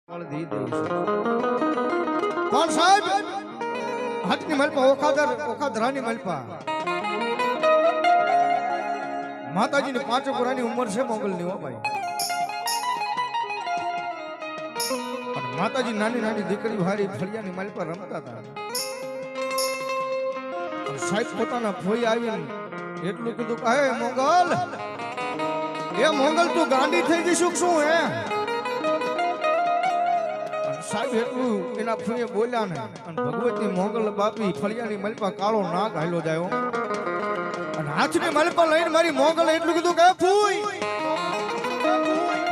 કોણ સાહેબ હાથની મલપા ઓખાદરાની મલપા માતાજીની 5 પુરાની ઉંમર છે મોગલની હો ભાઈ. અને માતાજી નાની નાની દીકરી હારી ફળિયાની મલપા રમતા હતા. સાહેબ પોતાના ફોઈ આવીને એટલું કીધું કે હે મોગલ, એ મોગલ તું ગાંડી થઈ જઈશું શું હે? સાહેબ એટલું એના ફૂએ બોલ્યા ને અને ભગવતી મોગલ બાપી ફળિયાની મલપા કાળો નાગ હાલ્યો જાયો અને હાથની મલપા લઈને મારી મોગલ એટલું કીધું કે ફૂઈ,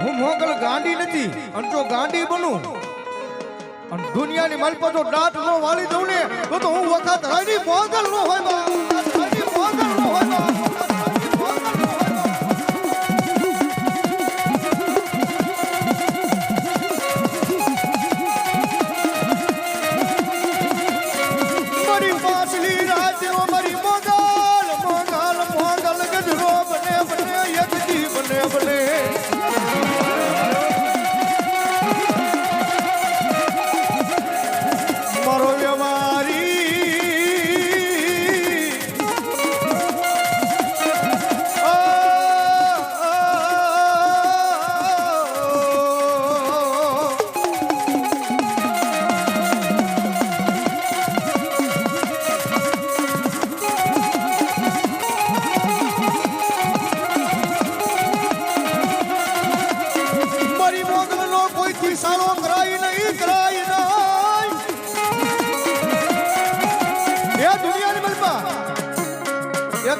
હું મોગલ ગાંડી નથી અને જો ગાંડી બનું અને દુનિયાની મલપા જો દાંત નો વાળી દઉં ને તો હું વખત રાની મોગલ નો હોય બા, રાની મોગલ નો હોય બા.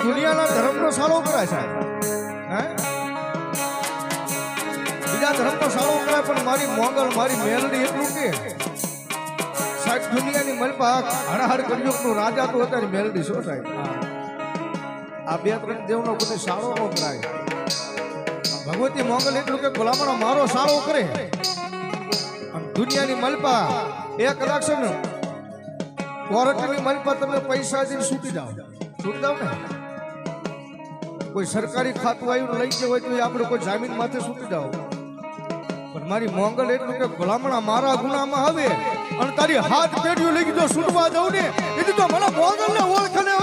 દુનિયાના ધર્મનો સારો કરાય છે, બીજા ધર્મનો સારો કરાય પણ મારી મોગલ મારી મેલડી એટલું કે સાહેબ દુનિયાની મલપા હડાહડ કળયુગનું રાજા તો અત્યારે મેલડી શું સાહેબ? આ 2-3 દેવનો કોઈ સારો ન કરાય. ભગવતી મોગલ એટલું કે ભલામણ મારો સારો કરે અને દુનિયાની મલપા 1 કલાક છે ને કોર્ટની મલપા તમે પૈસા દઈને છૂટી જાવ ને. કોઈ સરકારી ખાતું આવ્યું લઈ ગયો હોય તો આપણે કોઈ જામીન માથે છૂટી જાવ. પણ મારી મોગલ એટલું કે ભલામણા મારા ગુનામાં આવે અને તારી હાથ પેઢીઓ લઈ ગયો છૂટવા જાવ ને એટલે તો મને મોગલ ને ઓળખે ને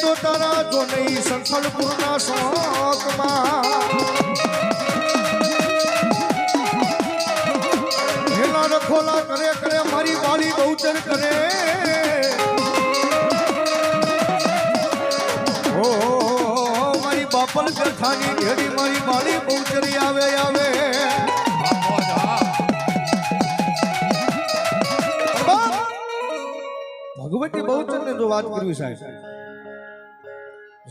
તો તારા જો નહીં સંખલપુરના શોકમાં હેલા રખોલા કરે કરે મારી વાલી બહુચર કરે ઓ મારી બાપલ કથાની ઢેડી મારી બાળી બહુચરી આવે આવે ભગવતી બહુચર ને જો વાત કરવી સાહેબ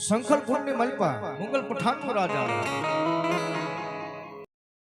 શંખરપુરની મલપા મુગલ પઠાણનો રાજા